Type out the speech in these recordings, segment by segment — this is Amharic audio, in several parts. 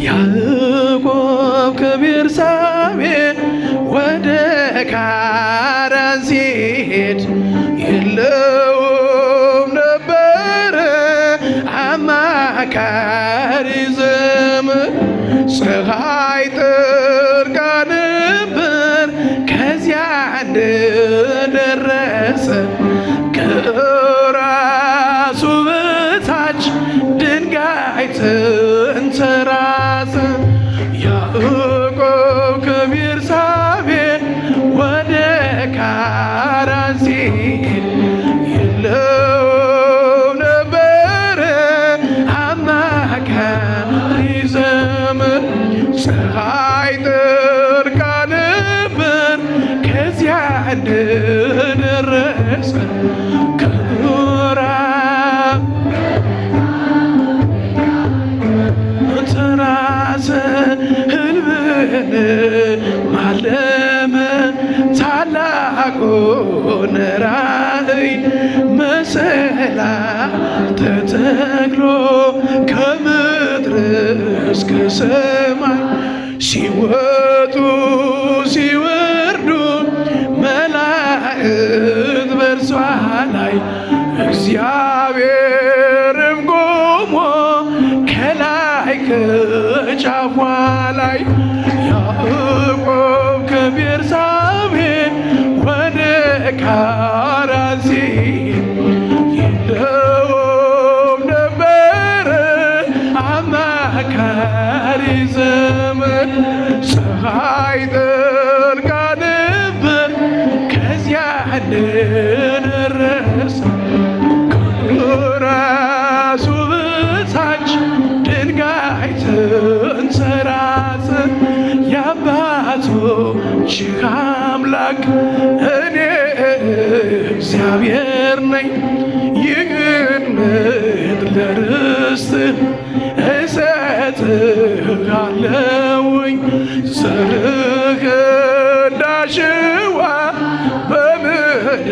ያዕቆብ ከቤርሳቤ ወደ ካራን ሲሄድ የለውም ነበረ አማካሪ ዘመድ። ፀሐይ ጠልቃ ነበር ከዚያ እንደደረሰ ከራሱ በታች ድንጋይ ተንተራሰ። ያዕቆብ ከቤርሳቤ ወደ ካራን ሲሄድ የለውም ነበረ አማካሪ ዘመድ። ፀሐይ ጠልቃ ነበር ከዚያ እንደደረሰ ተራሰ ሕልምን ማለመ ታላቁን ራእይ መሰላል ተተክሎ ከምድር እስከ ሰማይ ሲወጡ ሲወርዱ መላእክት በእርሷ ላይ እግዚአብሔርም ቆሞ ከላይ ከጫፏ ላይ። ያዕቆብ ከቤርሳቤ ወደ ካራን ሲሄድ የለውም ነበረ አማካሪ ዘመድ። ፀሐይ ጠልቃ ነበር ከዚያ እንደደረሰ ከራሱ በታች ድንጋይ ተንተራሰ። የአባቶችህ አምላክ እኔ እግዚአብሔር ነኝ፣ ይህን ምድር ለርስትህ እሰጥሃለሁኝ። ዘርህ እንዳሸዋ በምድር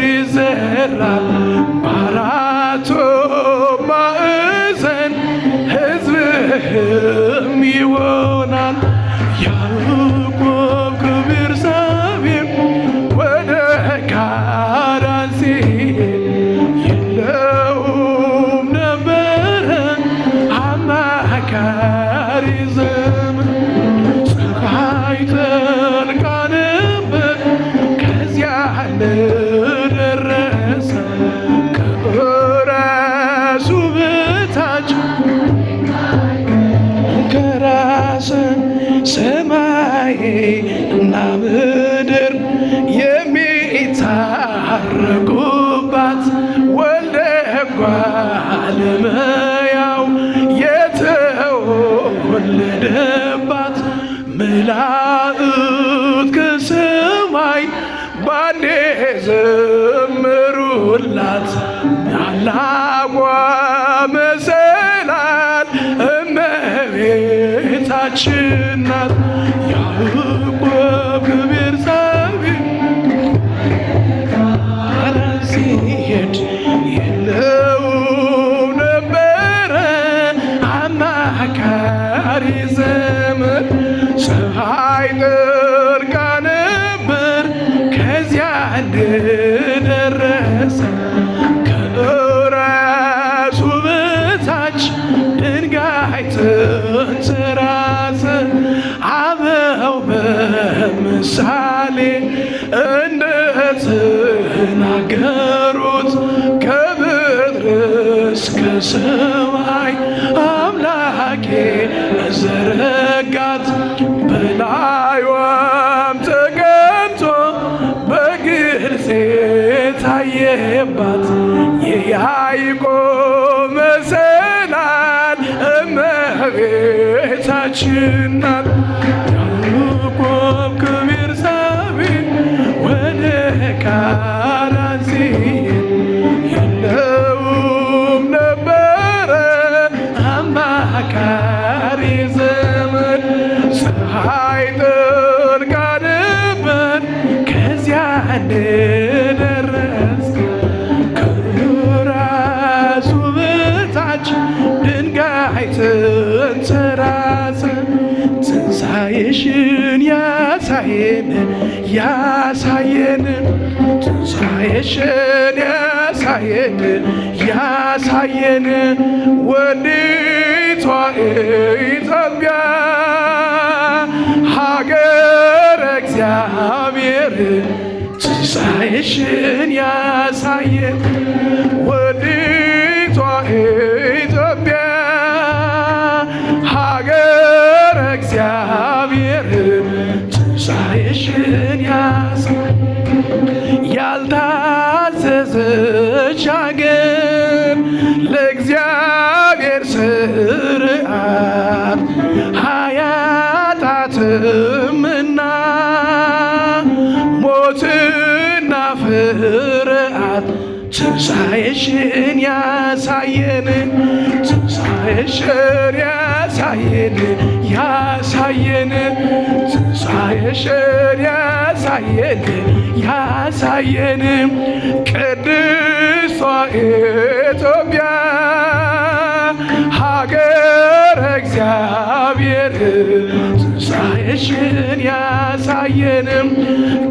ይዘራል፣ በአራቱ ማዕዘን ሕዝብህም ይሆናል። ያዕቆብ ከቤርሳቤ ወደ ካራን ሲሄድ የለውም ነበረ አማካሪ ዘመድ። ፀሐይ ጠልቃ ነበር ከዚያ እንደደረሰ ከራሱ በታች ከራስ ሰማይ እና ምድር የሚታረቁባት ወልደ እጓለ እመሕያው የተወለደባት መላእክት ከሰማይ ባንዴ ዘመሩላት። ታላቋ መሰላል እመቤታችን ናት። ያዕቆብ ከቤርሳቤ ካራን ሲሄድ የለውም ነበረ አማካሪ ዘመድ። ፀሐይ ጠልቃ ነበር ከዚያ እንደደረሰ ከራሱ በታች ድንጋይ ተንተራሰ። አበው በምሳሌ እንደተናገሩት ከምድር እስከ ሰማይ አምላኬ ዘረጋት። በላይዋም ተቀምጦ በግልጽ ታየባት የያዕቆብ መሰላል እመቤታችን ናት። ያዕቆብ ከቤርሳቤ ወደ ካራን ሲሄድ የለውም ነበረ አማካሪ ዘመድ። ፀሐይ ጠልቃ ነበር ከዚያ እንደደረሰ ከራሱ በታች ድንጋይ መንጸራጸር ትንሣኤሽን ያሳየን ያሳየን ትንሣኤሽን ያሳየን ያሳየን ወዲቷ ኢትዮጵያ ሀገረ እግዚአብሔር ትንሣኤሽን ያሳየን ወዲቷ ኢትዮጵያ ሀገረ እግዚአብሔር ትንሣኤሽን ያሳየን ያልታዘዘች ሀገር ለእግዚአብሔር ስርዓት አያጣትምና ሞትና ፍርሃት ትንሣኤሽን ያሳየን ትንሣኤሽን ያሳየን ያሳየን ትንሣኤሽን ያሳየን ያሳየን ቅድስቷ ኢትዮጵያ ሀገረ እግዚአብሔር ትንሣኤሽን ያሳየን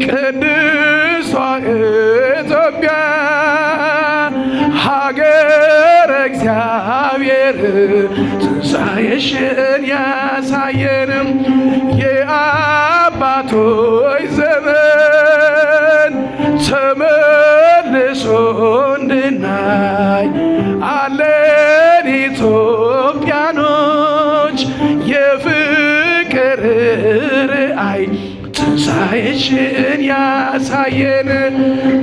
ቅድስቷ ኢትዮጵያ ሀገረ እግዚአብሔር ትንሣኤሽን ያሳየን የአባቶች ዘመን ተመልሶ እንድናይ አለን ኢትዮጵያኖች የፍቅር ራእይ ትንሣኤሽን ያሳየን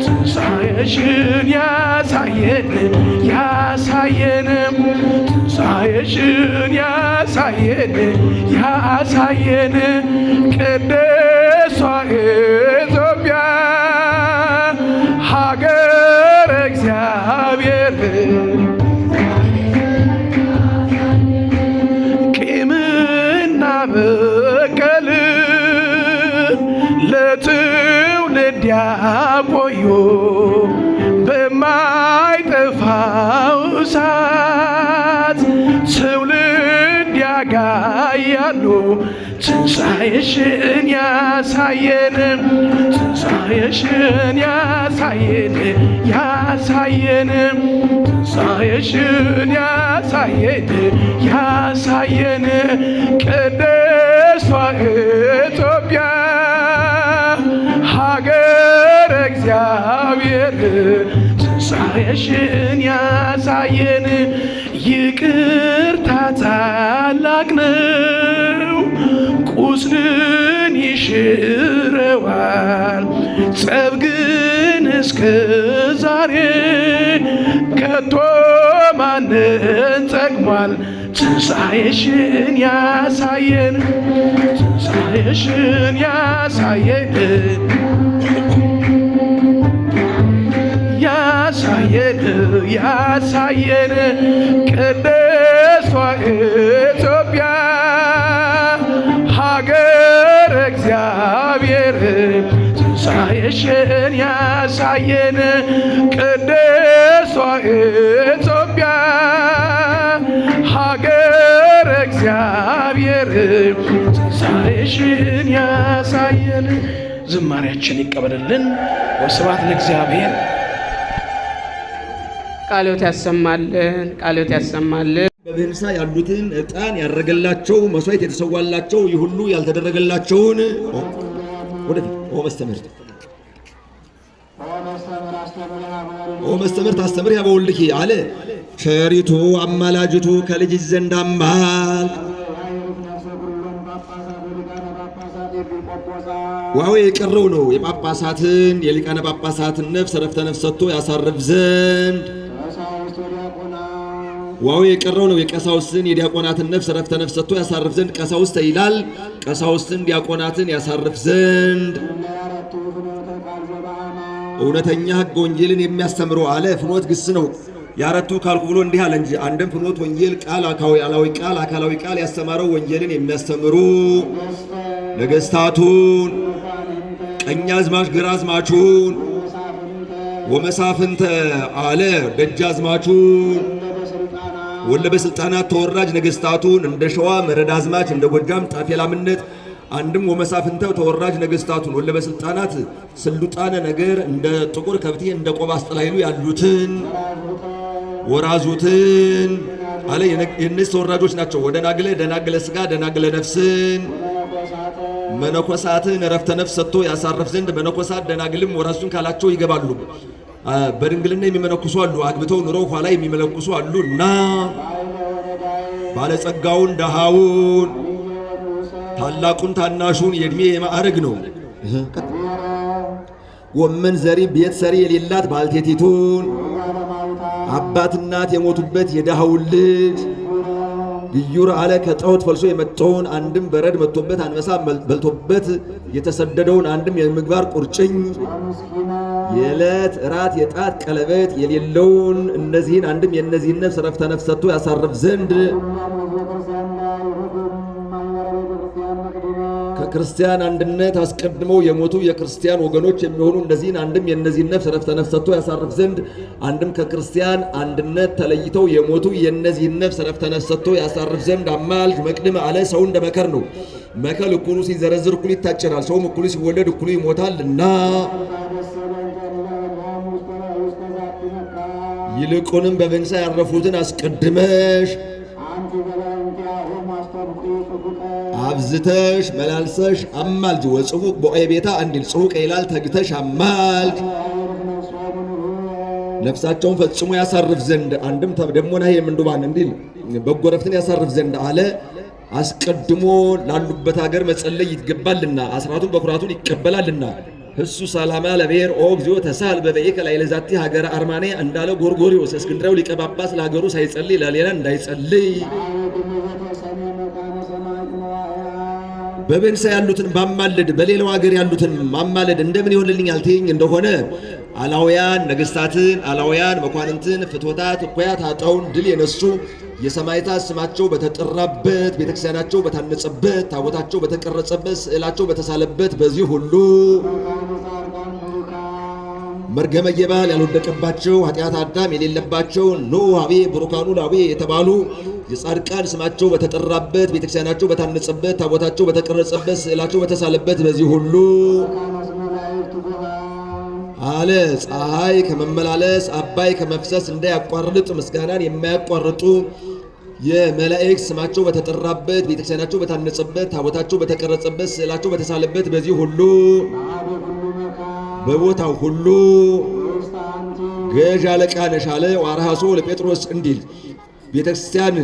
ትንሣኤሽን ያሳየን ያሳየን ትንሣኤሽን ያሳየን ያሳየን ቅድስቷ ኢትዮጵያ ሀገረ እግዚአብሔር ቂምና በቀል ለትውልድ ያቆዩ በማይጠፋው እሳት ትውልድ ያጋያሉ ትንሣኤሽን ያሳየን ትንሣኤሽን ያሳየን ያሳየን ትንሣኤሽን ያሳየን ያሳየን ቅድስቷ ኢትዮጵያ ሀገረ እግዚአብሔር ትንሣኤሽን ያሳየን ይቅርታ ታላቅ ነው ቁስልን ይሽረዋል ጸብ ግን እስከ ዛሬ ከቶ ማንን ጠቅሟል ትንሣኤሽን ያሳየን ትንሣኤሽን ያሳየን ያሳየን ያሳየን ቅድስቷ ኢትዮጵያ ሀገረ እግዚአብሔር ትንሣኤሽን ያሳየን ቅድስቷ ኢትዮጵያ ሀገረ እግዚአብሔር ትንሣኤሽን ያሳየን። ዝማሬያችን ይቀበልልን። ወስብሐት ለእግዚአብሔር። ቃልዎት ያሰማልን፣ ቃልዎት ያሰማልን። በብህንሳ ያሉትን ዕጣን ያደረገላቸው መስዋዕት የተሰዋላቸው ይህ ሁሉ ያልተደረገላቸውን ወደፊት መስተምርት አስተምር ያበውልኪ አለ ቸሪቱ አማላጅቱ ከልጅ ዘንድ አማል ዋው የቀረው ነው የጳጳሳትን የሊቃነ ጳጳሳትን ነፍስ ረፍተ ነፍስ ሰጥቶ ያሳርፍ ዘንድ ዋው የቀረው ነው የቀሳውስትን የዲያቆናትን ነፍስ ረፍተ ነፍስ ሰጥቶ ያሳርፍ ዘንድ ቀሳውስት ይላል ቀሳውስትን ዲያቆናትን ያሳርፍ ዘንድ እውነተኛ ሕግ ወንጌልን የሚያስተምሩ አለ ፍኖት ግስ ነው ያረቱ ካልኩ ብሎ እንዲህ አለ እንጂ አንድም ፍኖት ወንጌል ቃል አካላዊ ቃል ያስተማረው ወንጌልን የሚያስተምሩ ነገስታቱን ቀኛዝማች ግራዝማቹን ወመሳፍንተ አለ ደጃዝማቹን ወለ በስልጣናት ተወራጅ ነገስታቱን እንደ ሸዋ መረድ አዝማች እንደ ጎጃም ጣፌላምነት አንድም ወመሳፍንተ ተወራጅ ነገስታቱን ወለ በስልጣናት ስልጣነ ነገር እንደ ጥቁር ከብቴ እንደ ቆብ አስጠላይሉ ያሉትን ወራዙትን አለ የነዚህ ተወራጆች ናቸው። ወደናግለ ደናግለ ስጋ ደናግለ ነፍስን መነኮሳትን ረፍተ ነፍስ ሰጥቶ ያሳረፍ ዘንድ መነኮሳት ደናግልም ወራሱን ካላቸው ይገባሉ። በድንግልና የሚመነኩሱ አሉ፣ አግብተው ኑረው ኋላ የሚመለኩሱ አሉ እና ባለጸጋውን ደሃውን ታላቁን ታናሹን የእድሜ የማዕረግ ነው። ጎመን ዘሪ ቤት ሰሪ የሌላት ባልቴቲቱን አባት እናት የሞቱበት የደሃውን ልጅ ግዩር አለ ከጣዖት ፈልሶ የመጣውን አንድም በረድ መጥቶበት አንበሳ በልቶበት የተሰደደውን አንድም የምግባር ቁርጭኝ የዕለት ራት የጣት ቀለበት የሌለውን እነዚህን አንድም የእነዚህን ነፍስ ረፍተ ነፍስ ሰጥቶ ያሳርፍ ዘንድ ከክርስቲያን አንድነት አስቀድመው የሞቱ የክርስቲያን ወገኖች የሚሆኑ እነዚህን አንድም የእነዚህን ነፍስ ረፍተ ነፍስ ሰጥቶ ያሳርፍ ዘንድ አንድም ከክርስቲያን አንድነት ተለይተው የሞቱ የእነዚህን ነፍስ ረፍተ ነፍስ ሰጥቶ ያሳርፍ ዘንድ አማልጅ መቅድም አለ። ሰው እንደ መከር ነው። መከር እኩሉ ሲዘረዝር እኩሉ ይታጨዳል። ሰውም እኩሉ ሲወለድ እኩሉ ይሞታልና ይልቁንም በበንሳ ያረፉትን አስቀድመሽ አብዝተሽ መላልሰሽ አማልጅ ወጽሁቅ በኦየ ቤታ እንዲል ጽሁቅ ይላል ተግተሽ አማልጅ ነፍሳቸውን ፈጽሞ ያሳርፍ ዘንድ አንድም ተደሞና የምንዱባን እንዲል በጎ ረፍትን ያሳርፍ ዘንድ አለ። አስቀድሞ ላሉበት ሀገር መጸለይ ይገባልና አስራቱን በኩራቱን ይቀበላልና እሱ ሰላማ ለብሔር ኦ እግዚኦ ተሳል በበይከ ላይ ለዛቲ ሀገር አርማኔ እንዳለ ጎርጎሪዎስ እስክንድራው ሊቀ ጳጳስ ለሀገሩ ሳይጸልይ ለሌላ እንዳይጸልይ በበንሳ ያሉትን ባማለድ በሌላው ሀገር ያሉትን ማማለድ እንደምን ይሆንልኛል ትይኝ እንደሆነ አላውያን ነገስታትን አላውያን መኳንንትን ፍትወታት እኩያት አጣውን ድል የነሱ የሰማዕታት ስማቸው በተጠራበት ቤተክርስቲያናቸው በታነጸበት ታቦታቸው በተቀረጸበት ስዕላቸው በተሳለበት በዚህ ሁሉ መርገመ የባል ያልወደቀባቸው ኃጢአት አዳም የሌለባቸው ኖሃቤ ብሩካኑ ላቤ የተባሉ የጻድቃን ስማቸው በተጠራበት ቤተክርስቲያናቸው በታነጸበት ታቦታቸው በተቀረጸበት ስዕላቸው በተሳለበት በዚህ ሁሉ አለ ፀሐይ ከመመላለስ አባይ ከመፍሰስ እንዳያቋርጥ ምስጋናን የማያቋርጡ የመላእክት ስማቸው በተጠራበት ቤተክርስቲያናቸው በታነጸበት ታቦታቸው በተቀረጸበት ስዕላቸው በተሳለበት በዚህ ሁሉ በቦታው ሁሉ ገዥ አለቃ ነሽ አለ ዋርሃሶ ለጴጥሮስ እንዲል ቤተክርስቲያን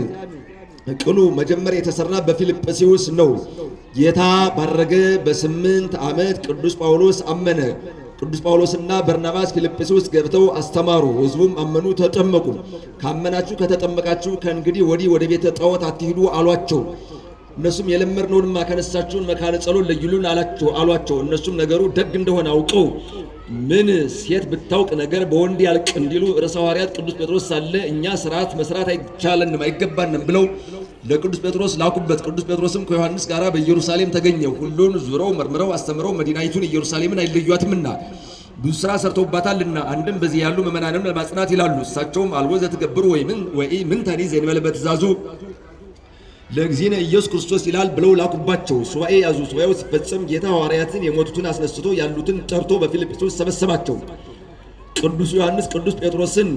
ቅሉ መጀመሪያ የተሰራ በፊልጵስዩስ ነው። ጌታ ባረገ በ8 ዓመት ቅዱስ ጳውሎስ አመነ። ቅዱስ ጳውሎስና በርናባስ ፊልጵስዩስ ገብተው አስተማሩ። ሕዝቡም አመኑ፣ ተጠመቁ። ካመናችሁ ከተጠመቃችሁ ከእንግዲህ ወዲህ ወደ ቤተ ጣዖት አትሂዱ አሏቸው። እነሱም የለመድነውንማ ከነሳችሁን መካነ ጸሎት ለዩልን አሏቸው። እነሱም ነገሩ ደግ እንደሆነ አውቀው ምን ሴት ብታውቅ ነገር በወንድ ያልቅ እንዲሉ ርዕሰ ሐዋርያት ቅዱስ ጴጥሮስ ሳለ እኛ ስርዓት መስራት አይቻለንም አይገባንም ብለው ለቅዱስ ጴጥሮስ ላኩበት። ቅዱስ ጴጥሮስም ከዮሐንስ ጋር በኢየሩሳሌም ተገኘ። ሁሉን ዙረው መርምረው አስተምረው መዲናይቱን ኢየሩሳሌምን አይለዩአትምና ብዙ ስራ ሰርተውባታልና አንድም በዚህ ያሉ ምእመናንም ለማጽናት ይላሉ። እሳቸውም አልቦ ዘትገብሩ ወይ ምን ተኒ ዘእንበለ በትእዛዙ ለእግዚእነ ኢየሱስ ክርስቶስ ይላል ብለው ላኩባቸው። ሱባኤ ያዙ። ሱባኤው ሲፈጸም ጌታ ሐዋርያትን የሞቱትን አስነስቶ ያሉትን ጠርቶ በፊልጵስዩስ ሰበሰባቸው። ቅዱስ ዮሐንስ ቅዱስ ጴጥሮስን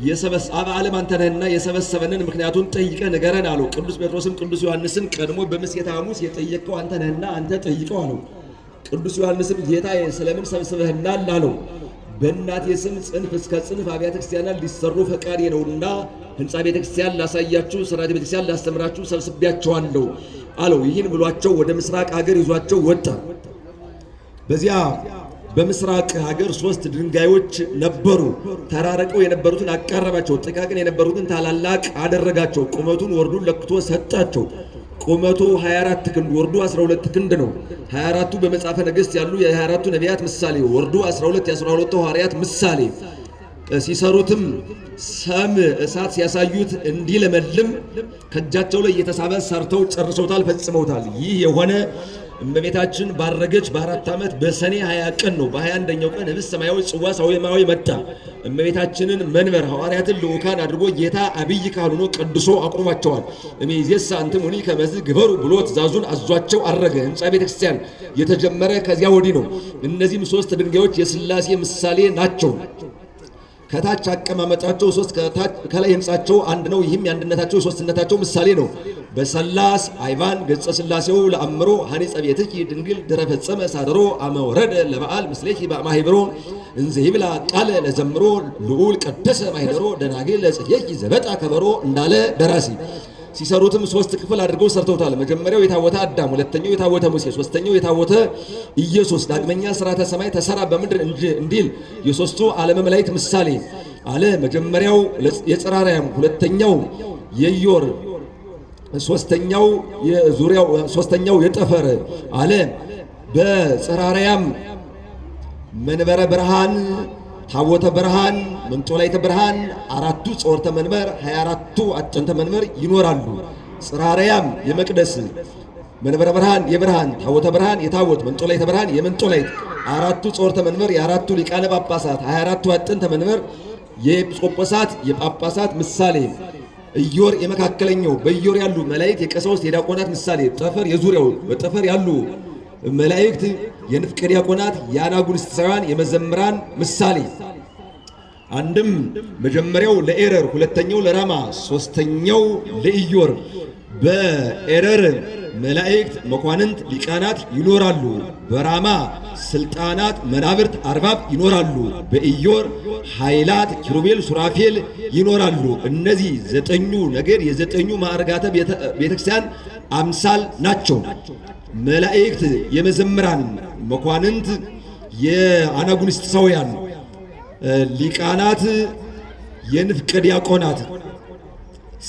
የሰበሰበ ዓለም አንተ ነህና የሰበሰበንን ምክንያቱን ጠይቀ ንገረን አለው። ቅዱስ ጴጥሮስም ቅዱስ ዮሐንስን ቀድሞ በምሴተ ሐሙስ የጠየቀው አንተ ነህና አንተ ጠይቀው አለው። ቅዱስ ዮሐንስም ጌታ ስለምን ሰብስበህናል አለው። በእናቴ ስም ጽንፍ እስከ ጽንፍ አብያተ ክርስቲያናት ሊሰሩ ፈቃዴ ነውና ሕንፃ ቤተክርስቲያን ላሳያችሁ ሥርዓተ ቤተክርስቲያን ላስተምራችሁ ሰብስቤያቸዋለሁ አለው። ይህን ብሏቸው ወደ ምስራቅ ሀገር ይዟቸው ወጣ። በዚያ በምስራቅ ሀገር 3 ድንጋዮች ነበሩ። ተራረቀው የነበሩትን አቃረባቸው፣ ጥቃቅን የነበሩትን ታላላቅ አደረጋቸው። ቁመቱን ወርዱን ለክቶ ሰጣቸው። ቁመቱ 24 ክንድ ወርዱ 12 ክንድ ነው። 24ቱ በመጽሐፈ ነገሥት ያሉ የ24ቱ ነቢያት ምሳሌ፣ ወርዱ 12 የ12ቱ ሐዋርያት ምሳሌ። ሲሰሩትም ሰም እሳት ሲያሳዩት እንዲለመልም ከእጃቸው ላይ እየተሳበ ሰርተው ጨርሰውታል፣ ፈጽመውታል። ይህ የሆነ እመቤታችን ባረገች በ4 ዓመት በሰኔ 20 ቀን ነው። በ21ኛው ቀን ህብስተ ሰማያዊ ጽዋ ሰማያዊ መጣ። እመቤታችንን መንበር ሐዋርያትን ልዑካን አድርጎ ጌታ አብይ ካህን ሆኖ ቀድሶ አቁርቧቸዋል። እምይእዜሰ አንትሙኒ ከመዝ ግበሩ ብሎ ትእዛዙን አዟቸው አረገ። ህንጻ ቤተክርስቲያን የተጀመረ ከዚያ ወዲህ ነው። እነዚህም 3 ድንጋዮች የሥላሴ ምሳሌ ናቸው። ከታች አቀማመጣቸው 3 ከላይ ህንጻቸው አንድ ነው። ይህም የአንድነታቸው የሶስትነታቸው ምሳሌ ነው። በሰላስ አይባን ገጸ ሥላሴው ለአምሮ ሐኒጸ ቤትኪ ድንግል ድረ ፈጸመ ሳደሮ አመወረደ ለበዓል ምስሌኪ በማሂብሮ እንዘ ይብላ ቃለ ለዘምሮ ልዑል ቀደሰ ማሂደሮ ደናግል ለጽጌኪ ዘበጣ ከበሮ እንዳለ ደራሲ። ሲሰሩትም 3 ክፍል አድርገው ሰርተውታል። መጀመሪያው የታቦተ አዳም፣ ሁለተኛው የታቦተ ሙሴ፣ ሶስተኛው የታቦተ ኢየሱስ። ዳግመኛ ሥርዓተ ሰማይ ተሰራ በምድር እንዲል የሶስቱ ዓለመ መላእክት ምሳሌ አለ። መጀመሪያው የጽራርያም፣ ሁለተኛው የኢዮር፣ ሶስተኛው የጠፈር አለ። በጽራርያም መንበረ ብርሃን፣ ታቦተ ብርሃን፣ መንጦላዕተ ብርሃን፣ 4ቱ ጾርተ መንበር፣ 24ቱ አጨንተ መንበር ይኖራሉ። ጽራርያም የመቅደስ፣ መንበረ ብርሃን የብርሃን፣ ታቦተ ብርሃን የታቦት፣ መንጦላዕተ ብርሃን የመንጦላዕት፣ 4ቱ ጾርተ መንበር የ4ቱ ሊቃነ ጳጳሳት፣ 24ቱ አጨንተ መንበር የኤጲስቆጶሳት የጳጳሳት ምሳሌ። ኢዮር የመካከለኛው፣ በኢዮር ያሉ መላእክት የቀሳውስት የዲያቆናት ምሳሌ። ጠፈር የዙሪያው፣ በጠፈር ያሉ መላእክት የንፍቀ ዲያቆናት የአናጉንስጢሳውያን የመዘምራን ምሳሌ። አንድም መጀመሪያው ለኤረር፣ ሁለተኛው ለራማ፣ ሶስተኛው ለኢዮር። በኤረር መላእክት መኳንንት ሊቃናት ይኖራሉ። በራማ ስልጣናት መናብርት አርባብ ይኖራሉ። በኢዮር ኃይላት ኪሩቤል ሱራፌል ይኖራሉ። እነዚህ 9ኙ ነገድ የ9ኙ ማዕርጋተ ቤተክርስቲያን አምሳል ናቸው። መላእክት የመዘምራን፣ መኳንንት የአናጉንስጢሳውያን፣ ሊቃናት የንፍቀ ዲያቆናት፣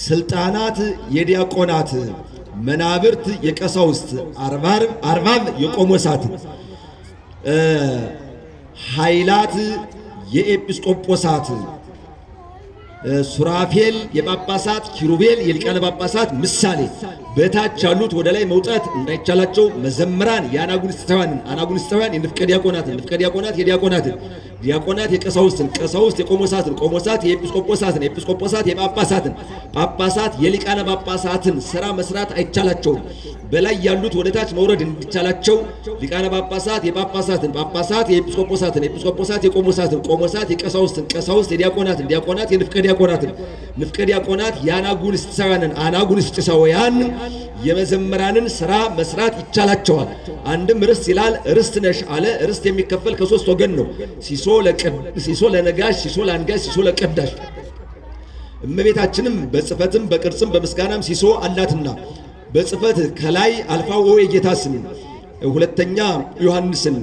ስልጣናት የዲያቆናት፣ መናብርት የቀሳውስት፣ አርባብ የቆሞሳት፣ ኃይላት የኤጲስቆጶሳት፣ ሱራፌል የጳጳሳት፣ ኪሩቤል የሊቃነ ጳጳሳት ምሳሌ። በታች ያሉት ወደ ላይ መውጣት እንዳይቻላቸው መዘምራን የአናጉንስጢሳውያን የንፍቀ ዲያቆናትን፣ ንፍቀ ዲያቆናት የዲያቆናትን፣ ዲያቆናት የቀሳውስትን፣ ቀሳውስት የቆሞሳትን፣ ቆሞሳት የኤጲስቆጶሳትን፣ ኤጲስቆጶሳት የጳጳሳትን፣ ጳጳሳት የሊቃነ ጳጳሳትን ስራ መስራት አይቻላቸውም። በላይ ያሉት ወደ ታች መውረድ እንዲቻላቸው ሊቃነ ጳጳሳት የጳጳሳትን፣ ጳጳሳት የኤጲስቆጶሳትን፣ ኤጲስቆጶሳት የቆሞሳትን፣ ቆሞሳት የቀሳውስትን፣ ቀሳውስት የዲያቆናትን፣ ዲያቆናት የንፍቀ ዲያቆናትን፣ ንፍቀ ዲያቆናት የአናጉንስጢሳውያንን፣ አናጉንስጢሳውያን የመዘምራንን ስራ መስራት ይቻላቸዋል። አንድም ርስት ይላል። ርስት ነሽ አለ። ርስት የሚከፈል ከ3 ወገን ነው። ሲሶ ለነጋሽ፣ ሲሶ ለአንጋሽ፣ ሲሶ ለቀዳሽ። እመቤታችንም በጽፈትም በቅርጽም በምስጋናም ሲሶ አላትና በጽፈት ከላይ አልፋ የጌታ ስም፣ ሁለተኛ ዮሐንስን፣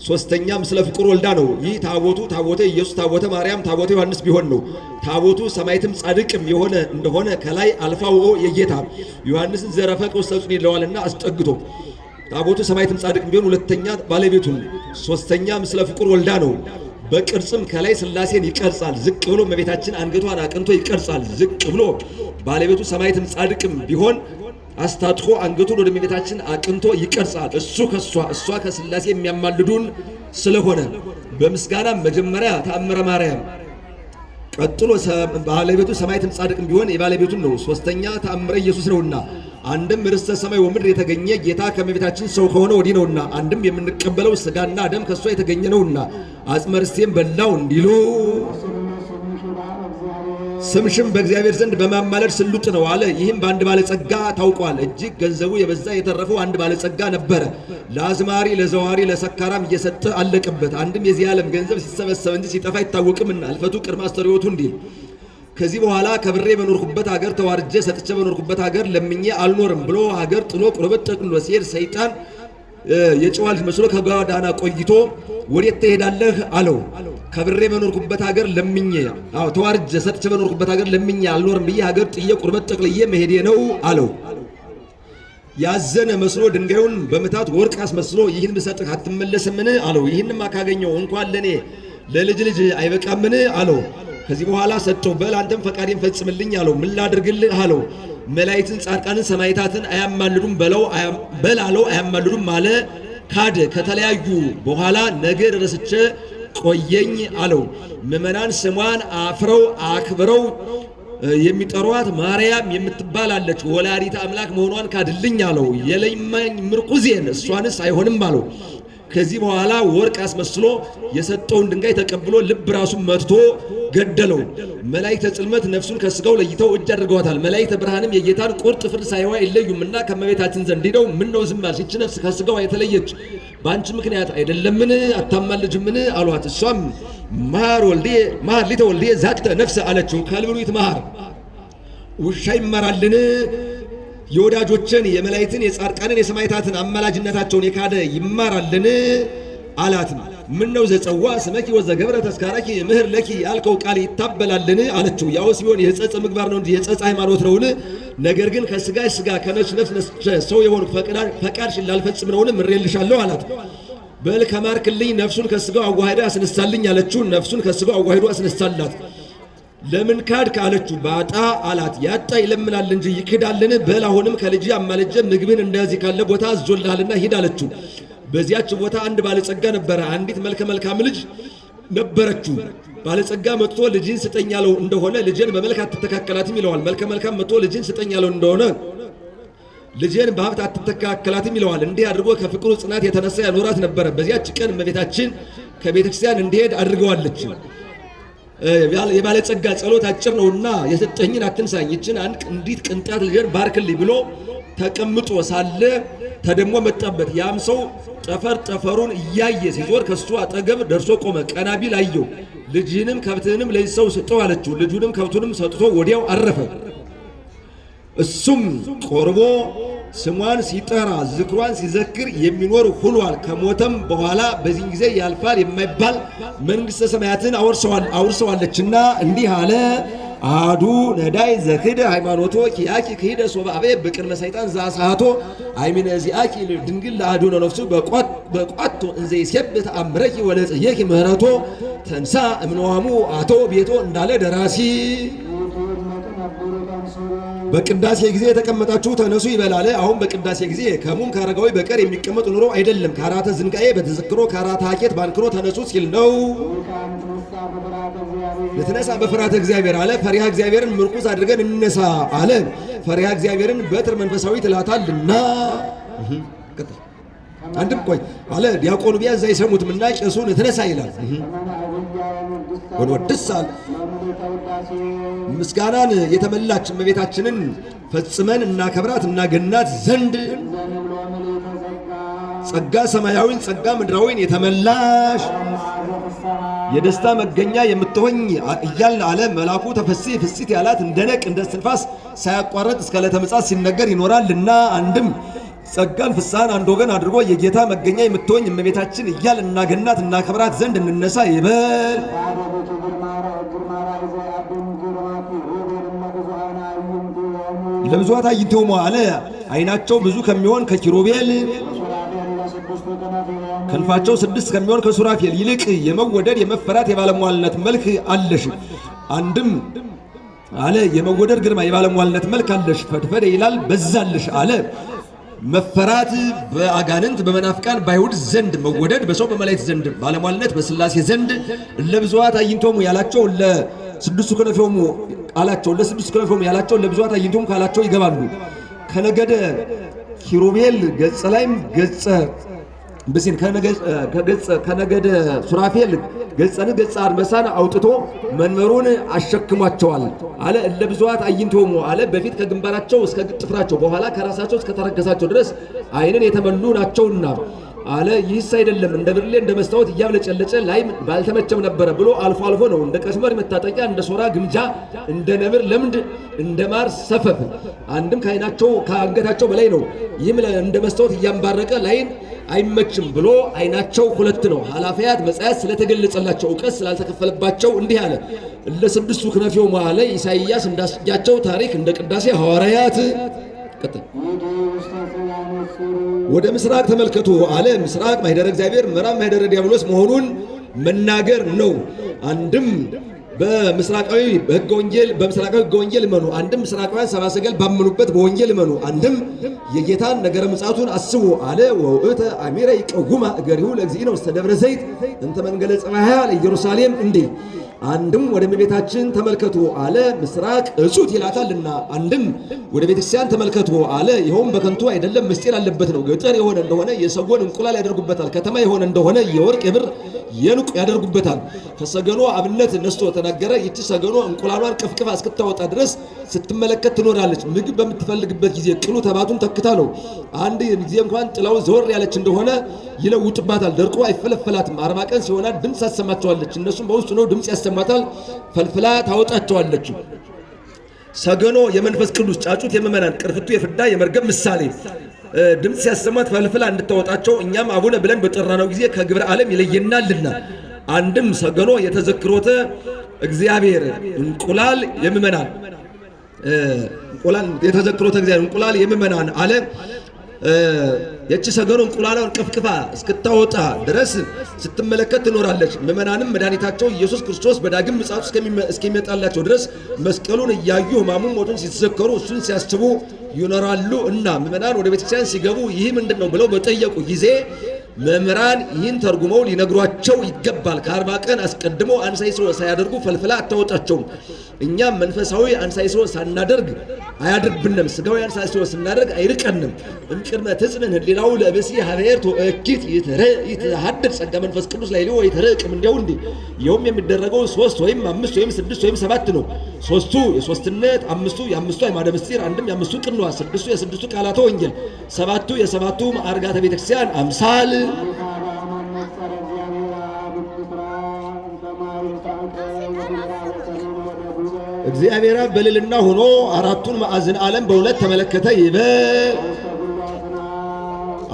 ሶስተኛ ምስለ ፍቁር ወልዳ ነው። ይህ ታቦቱ ታቦተ ኢየሱስ፣ ታቦተ ማርያም፣ ታቦተ ዮሐንስ ቢሆን ነው። ታቦቱ ሰማዕትም ጻድቅም የሆነ እንደሆነ ከላይ አልፋ የጌታ ዮሐንስን ዘረፈቀ ውስተ ጽኑ ይለዋልና አስጠግቶ ታቦቱ ሰማዕትም ጻድቅም ቢሆን ሁለተኛ ባለቤቱን፣ ሶስተኛ ምስለ ፍቁር ወልዳ ነው። በቅርጽም ከላይ ሥላሴን ይቀርጻል። ዝቅ ብሎ እመቤታችን አንገቷን አቅንቶ ይቀርጻል። ዝቅ ብሎ ባለቤቱ ሰማዕትም ጻድቅም ቢሆን አስታጥቆ አንገቱን ወደ እመቤታችን አቅንቶ ይቀርጻል። እሱ ከሷ እሷ ከሥላሴ የሚያማልዱን ስለሆነ በምስጋና መጀመሪያ ተአምረ ማርያም፣ ቀጥሎ ባለቤቱ ሰማዕትም ጻድቅም ቢሆን የባለቤቱን ነው። ሶስተኛ ተአምረ ኢየሱስ ነውና አንድም ርስተ ሰማይ ወምድር የተገኘ ጌታ ከእመቤታችን ሰው ከሆነ ወዲህ ነውና አንድም የምንቀበለው ሥጋና ደም ከሷ የተገኘ ነውና አጽመ ርስቴም በላው እንዲሉ ስምሽም በእግዚአብሔር ዘንድ በማማለድ ስሉጥ ነው አለ። ይህም በአንድ ባለጸጋ ታውቋል። እጅግ ገንዘቡ የበዛ የተረፈው አንድ ባለጸጋ ነበረ። ለአዝማሪ ለዘዋሪ ለሰካራም እየሰጠ አለቀበት። አንድም የዚህ ዓለም ገንዘብ ሲሰበሰብ እንጂ ሲጠፋ አይታወቅምና እልፈቱ ቅድመ አስተርእዮቱ እንዲል ከዚህ በኋላ ከብሬ በኖርኩበት ሀገር ተዋርጄ ሰጥቼ በኖርኩበት ሀገር ለምኜ አልኖርም ብሎ ሀገር ጥሎ ቁርበት ጠቅልሎ ሲሄድ ሰይጣን የጨዋ ልጅ መስሎ ከጓዳና ቆይቶ ወዴት ትሄዳለህ አለው። ከብሬ በኖርኩበት ሀገር ለምኜ ተዋርጄ ሰጥቼ በኖርኩበት ሀገር ለምኜ አልኖርም ብዬ ሀገር ጥዬ ቁርበት ጠቅልዬ መሄዴ ነው አለው። ያዘነ መስሎ ድንጋዩን በምታት ወርቅ አስመስሎ ይህን ብሰጥህ አትመለስምን አለው። ይህንማ ካገኘው እንኳን ለኔ ለልጅ ልጅ አይበቃምን አለው። ከዚህ በኋላ ሰጠው። በል አንተም ፈቃዴን ፈጽምልኝ አለው። ምን ላድርግልህ አለው። መላእክትን ጻድቃንን ሰማዕታትን አያማልዱም በላለው አያማልዱም አለ ካደ። ከተለያዩ በኋላ ነገር ረስቼ ቆየኝ አለው። ምእመናን ስሟን አፍረው አክብረው የሚጠሯት ማርያም የምትባላለች ወላዲተ አምላክ መሆኗን ካድልኝ አለው። የለማኝ ምርኩዜን እሷንስ አይሆንም አለው። ከዚህ በኋላ ወርቅ አስመስሎ የሰጠውን ድንጋይ ተቀብሎ ልብ ራሱን መትቶ ገደለው። መላእክተ ጽልመት ነፍሱን ከስጋው ለይተው እጅ አድርገዋታል። መላእክተ ብርሃንም የጌታን ቁርጥ ፍርድ ሳይዋ አይለዩምና ከመቤታችን ዘንድ ሄደው ምን ነው ዝም አልሽ? ይህች ነፍስ ከስጋው የተለየች በአንቺ ምክንያት አይደለምን? አታማልጅምን? አሏት። እሷም መሐር ሊተ ወልዴ ዛተ ነፍስ አለችው። ከልብሉት መሐር ውሻ ይመራልን? የወዳጆችን የመላእክትን የጻድቃንን የሰማዕታትን አማላጅነታቸውን የካደ ይማራልን? አላት። ምን ነው ዘጸዋ ስመኪ ወዘገብረ ተስካረኪ ምህር ለኪ ያልከው ቃል ይታበላልን? አለችው። ያውስ ቢሆን የጸጸ ምግባር ነው እንጂ የጸጸ ሃይማኖት ነውን? ነገር ግን ከስጋሽ ስጋ ከነፍስ ነፍስ ሰው የሆኑ ፈቃድሽን ላልፈጽም ነውን? ምሬልሻለሁ አላት። በል ከማርክልኝ ነፍሱን ከስጋው አዋህዶ አስነሳልኝ አለችው። ነፍሱን ከስጋው አዋህዶ አስነሳላት። ለምን ካድክ አለችው። ባጣ አላት። ያጣ ይለምናል እንጂ ይክዳልን? በል አሁንም ከልጅ አማልጀ ምግብን እንደዚህ ካለ ቦታ አዝዞልሃልና ሂድ አለችው። በዚያች ቦታ አንድ ባለጸጋ ነበረ። አንዲት መልከ መልካም ልጅ ነበረችው። ባለጸጋ መጥቶ ልጅን ስጠኝ ያለው እንደሆነ ልጅን በመልክ አትተካከላትም ይለዋል። መልከ መልካም መጥቶ ልጅን ስጠኝ ያለው እንደሆነ ልጅን በሀብት አትተካከላትም ይለዋል። እንዲህ አድርጎ ከፍቅሩ ጽናት የተነሳ ያኖራት ነበረ። በዚያች ቀን እመቤታችን ከቤተክርስቲያን እንዲሄድ አድርገዋለች። የባለጸጋ ጸሎት አጭር ነውና የሰጠኝን አትንሳኝ፣ ይችን እንዲት ቅንጣት ልጅን ባርክልኝ ብሎ ተቀምጦ ሳለ ተደሞ መጣበት። ያም ሰው ጠፈሩን እያየ ሲዞር ከሱ አጠገብ ደርሶ ቆመ። ቀና ቢል አየው። ልጅህንም ከብትህንም ለዚህ ሰው ስጠው አለችው። ልጁንም ከብቱንም ሰጥቶ ወዲያው አረፈ። እሱም ቆርቦ ስሟን ሲጠራ ዝክሯን ሲዘክር የሚኖር ሆኗል። ከሞተም በኋላ በዚህ ጊዜ ያልፋል የማይባል መንግሥተ ሰማያትን አውርሰዋለችና እንዲህ አለ። አዱ ነዳይ ዘክደ ሃይማኖቶ ኪያኪ ክሂደ ሶባቤ በቅድመ ሰይጣን ዛሳቶ አይሚነ ዚአኪ ድንግል ለአዱ ነፍሱ በቋቶ እንዘ ይሰብት አምረኪ ወለጽየኪ ምህረቶ ተንሳ እምነዋሙ አቶ ቤቶ እንዳለ ደራሲ። በቅዳሴ ጊዜ የተቀመጣችሁ ተነሱ ይበላል። አሁን በቅዳሴ ጊዜ ከሙም ካረጋዊ በቀር የሚቀመጥ ኑሮ አይደለም። ካራተ ዝንቃዬ በተዘክሮ ካራተ ሀኬት ባንክሮ ተነሱ ሲል ነው። ለተነሳ በፍርሃተ እግዚአብሔር አለ። ፈሪሃ እግዚአብሔርን ምርኩዝ አድርገን እንነሳ አለ። ፈሪሃ እግዚአብሔርን በትር መንፈሳዊ ትላታልና አንድም ቆይ አለ። ዲያቆኑ ቢያንስ አይሰሙትምና ቄሱን ተነሳ ይላል። ወንወድስ አለ ምስጋናን የተመላች እመቤታችንን ፈጽመን እናከብራት እናገናት ዘንድ ጸጋ ሰማያዊን ጸጋ ምድራዊን የተመላሽ የደስታ መገኛ የምትሆኝ እያልን አለ። መልአኩ ተፈሥሒ ፍሥሕት ያላት እንደነቅ እንደ እስትንፋስ ሳያቋረጥ እስከ ዕለተ ምጽአት ሲነገር ይኖራልና አንድም ጸጋን ፍስሐን አንድ ወገን አድርጎ የጌታ መገኛ የምትሆኝ እመቤታችን እያል እናገናት እናከብራት ዘንድ እንነሳ ይበል። ለብዙኃት አዕይንቲሆሙ አለ። ዓይናቸው ብዙ ከሚሆን ከኪሩቤል ክንፋቸው 6 ከሚሆን ከሱራፌል ይልቅ የመወደድ የመፈራት የባለሟልነት መልክ አለሽ። አንድም አለ የመወደድ ግርማ የባለሟልነት መልክ አለሽ። ፈድፈደ ይላል በዛልሽ አለ። መፈራት በአጋንንት በመናፍቃን በአይሁድ ዘንድ መወደድ በሰው በመላእክት ዘንድ ባለሟልነት በሥላሴ ዘንድ ለብዙኃት አዕይንቲሆሙ ያላቸው ለስድስቱ ከነፊሆሙ አላቸው ለስድስቱ ከነፊሆሙ ያላቸው ለብዙኃት አዕይንቲሆሙ ካላቸው ይገባሉ። ከነገደ ኪሩቤል ገጸ ላይም ገጸ በሲን ከነገደ ሱራፌል ገጸ አንበሳን አውጥቶ መንበሩን አሸክሟቸዋል አለ። ለብዙኃት አዕይንቲሆሙ አለ። በፊት ከግንባራቸው እስከ ጥፍራቸው በኋላ ከራሳቸው እስከ ተረከሳቸው ድረስ ዓይንን የተመሉ ናቸውና አለ። ይህስ አይደለም እንደ ብርሌ እንደ መስታወት እያብለጨለጨ ላይም ባልተመቸም ነበረ ብሎ አልፎ አልፎ ነው። እንደ ቀሽመር መታጠቂያ እንደ ሶራ ግምጃ እንደ ነብር ለምድ እንደ ማር ሰፈፍ አንድም ከዓይናቸው ከአንገታቸው በላይ ነው። ይህም እንደ መስታወት እያንባረቀ ላይን አይመችም ብሎ ዓይናቸው 2 ነው። ኃላፊያት መጻያት ስለተገለጸላቸው ዕውቀት ስላልተከፈለባቸው እንዲህ አለ። ለስድስቱ ክነፊሆሙ አለ። ኢሳይያስ እንዳስጃቸው ታሪክ እንደ ቅዳሴ ሐዋርያት ወደ ምስራቅ ተመልከቱ አለ። ምስራቅ ማኅደረ እግዚአብሔር ምዕራብ ማኅደረ ዲያብሎስ መሆኑን መናገር ነው። አንድም በምስራቃዊ ሕገ ወንጌል እመኑ። አንድም ምስራቃውያን ሰብአ ሰገል ባመኑበት በወንጌል እመኑ። አንድም የጌታን ነገረ ምጽአቱን አስቡ አለ። ወውእተ አሚረ ይቀውማ እገሪሁ ለእግዚእነ ውስተ ደብረ ዘይት እንተ መንገለ ጽባህ ለኢየሩሳሌም እንዲል አንድም ወደ እመቤታችን ተመልከቱ አለ። ምስራቅ እጹት ይላታልና አንድም ወደ ቤተክርስቲያን ተመልከቱ አለ። ይኸውም በከንቱ አይደለም፣ ምስጢር አለበት ነው። ገጠር የሆነ እንደሆነ የሰጎን እንቁላል ያደርጉበታል። ከተማ የሆነ እንደሆነ የወርቅ የብር የንቁ ያደርጉበታል። ከሰገኖ አብነት ነስቶ ተናገረ። ይቺ ሰገኖ እንቁላሏን ቅፍቅፍ እስክታወጣ ድረስ ስትመለከት ትኖራለች። ምግብ በምትፈልግበት ጊዜ ቅሉ ተባቱን ተክታ ነው። አንድ ጊዜ እንኳን ጥላው ዘወር ያለች እንደሆነ ይለውጥባታል። ደርቆ አይፈለፈላትም። 40 ቀን ሲሆናት ድምፅ አሰማቸዋለች። እነሱም በውስጡ ነው ድምፅ ያሰማታል። ፈልፍላ ታወጣቸዋለች። ሰገኖ የመንፈስ ቅዱስ፣ ጫጩት የምእመናን፣ ቅርፍቱ የፍዳ የመርገም ምሳሌ ድምፅ ሲያሰማት ፈልፍላ እንድታወጣቸው እኛም አቡነ ብለን በጠራነው ጊዜ ከግብረ ዓለም ይለየናልና አንድም ሰገኖ የተዘክሮተ እግዚአብሔር እንቁላል የምእመናን እንቁላል የተዘክሮተ እግዚአብሔር እንቁላል የምእመናን አለ። የቺ ሰገኖ እንቁላሏን ቅፍቅፋ እስክታወጣ ድረስ ስትመለከት ትኖራለች። ምእመናንም መድኃኒታቸው ኢየሱስ ክርስቶስ በዳግም ምጽአቱ እስኪመጣላቸው ድረስ መስቀሉን እያዩ ሕማሙን ሞቱን ሲዘከሩ እሱን ሲያስቡ ይኖራሉ እና ምእመናን ወደ ቤተክርስቲያን ሲገቡ ይህ ምንድን ነው ብለው በጠየቁ ጊዜ መምህራን ይህን ተርጉመው ሊነግሯቸው ይገባል። ከ40 ቀን አስቀድሞ አንሳይሶ ሳያደርጉ ፈልፍላ አታወጣቸውም። እኛም መንፈሳዊ አንሳይሶ ሳናደርግ አያድርብንም፣ ስጋዊ አንሳይሶ ስናደርግ አይርቀንም። እምቅድመ ትጽንን ህሊናው ለብሲ ሀቤር ተእኪት ይትሐደድ ጸጋ መንፈስ ቅዱስ ላይ ሊሆ ይተረቅም እንዲያው እንዲ ይኸውም የሚደረገው 3 ወይም 5 ወይም 6 ወይም 7 ነው። 3ቱ የሶስትነት፣ 5ቱ የአምስቱ አዕማደ ምስጢር፣ አንድም የአምስቱ ቅንዋት፣ 6ቱ የስድስቱ ቃላተ ወንጌል፣ 7ቱ የሰባቱ ማዕርጋተ ቤተክርስቲያን አምሳል እግዚአብሔር በልልና ሆኖ አራቱን ማዕዝን ዓለም በሁለት ተመለከተ ይበል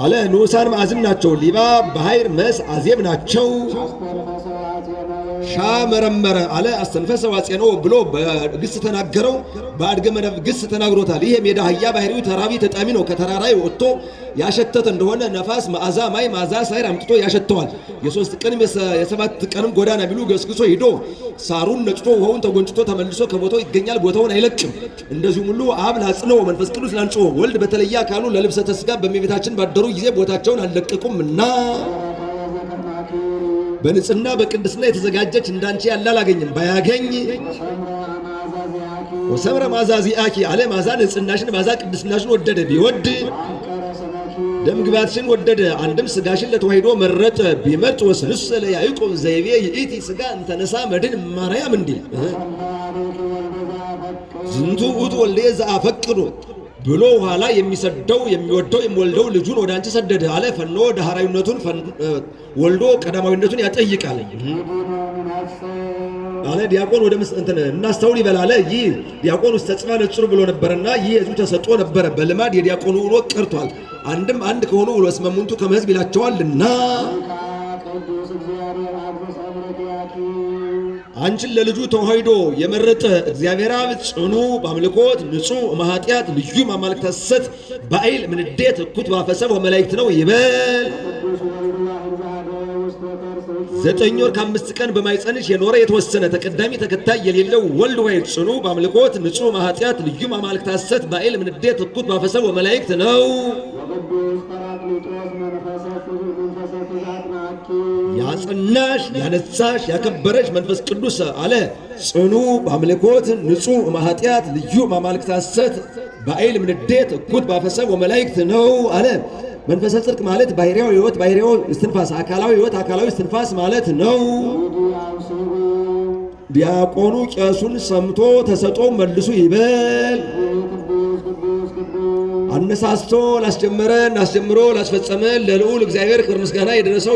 አለ። ንዑሳን ማዕዝን ናቸው። ሊባ፣ ባሕር፣ መስ፣ አዜብ ናቸው። ሻ መረመረ አለ። አስተንፈሰ ዋጼኖ ብሎ በግስ ተናገረው። በአድገ መደብ ግስ ተናግሮታል። ይህ የሜዳ አህያ ባህሪው ተራቢ ተጣሚ ነው። ከተራራይ ወጥቶ ያሸተተ እንደሆነ ነፋስ መዓዛ ማይ መዓዛ ሳይር አምጥቶ ያሸተዋል። የ3 ቀንም የ7 ቀንም ጎዳና ቢሉ ገስግሶ ሂዶ ሳሩን ነጭቶ ውሃውን ተጎንጭቶ ተመልሶ ከቦታው ይገኛል። ቦታውን አይለቅም። እንደዚሁም ሁሉ አብ ላጽነው መንፈስ ቅዱስ ላንጾ ወልድ በተለየ አካሉ ለልብሰተ ሥጋ በእመቤታችን ባደሩ ጊዜ ቦታቸውን አልለቀቁምና በንጽህና በቅድስና የተዘጋጀች እንዳንቺ ያለ አላገኝም። ባያገኝ ወሰብረ ማዛዚአኪ አለ። ማዛ ንጽህናሽን ማዛ ቅድስናሽን ወደደ። ቢወድ ደም ግባትሽን ወደደ። አንድም ስጋሽን ለተዋሂዶ መረጠ። ቢመርጥ ወስልስ ለያዕቆብ ዘይቤ ይእቲ ስጋ እንተነሳ መድን ማርያም እንዲል ዝንቱ ውእቱ ወልደ ዘአፈቅሩ ብሎ ኋላ የሚሰደው የሚወደው የሚወልደው ልጁን ወደ አንቺ ሰደደ አለ። ፈኖ ዳህራዊነቱን ወልዶ ቀዳማዊነቱን ያጠይቃል አለ። ዲያቆን ወደ እንትን እናስተውል ይበላል። ይህ ዲያቆን ውስጥ ተጽፋ ነጽሩ ብሎ ነበርና ይህ የዙ ተሰጥቶ ነበረ። በልማድ የዲያቆኑ ውሎ ቀርቷል። አንድም አንድ ከሆኑ ውሎ እስመሙንቱ ከመህዝብ ይላቸዋልና አንቺን ለልጁ ተዋሂዶ የመረጠ እግዚአብሔር አብ ጽኑ በአምልኮት ንጹሕ ማኃጢአት ልዩ ማማልክት ሐሰት በአይል ምንዴት እኩት ባፈሰብ ወመላእክት ነው ይበል። 9 ወር ከ5 ቀን በማይጸንሽ የኖረ የተወሰነ ተቀዳሚ ተከታይ የሌለው ወልድ ወይ ጽኑ በአምልኮት ንጹሕ ማኃጢአት ልዩ ማማልክት ሐሰት በአይል ምንዴት እኩት ባፈሰብ ወመላእክት ነው። ያጸናሽ ያነጻሽ ያከበረሽ መንፈስ ቅዱስ አለ። ጽኑ በአምልኮት ንጹሕ ማኃጢአት ልዩ ማማልክት ሐሰት በአይል ምንዴት እኩት ባፈሰብ ወመላእክት ነው አለ። መንፈሰ ጽድቅ ማለት ባህሪያዊ ሕይወት ባህሪያዊ እስትንፋስ አካላዊ ሕይወት አካላዊ እስትንፋስ ማለት ነው። ዲያቆኑ ቄሱን ሰምቶ ተሰጦ መልሱ ይበል። አነሳስቶ ላስጀመረን አስጀምሮ ላስፈጸመን ለልዑል እግዚአብሔር ክብር ምስጋና የደረሰው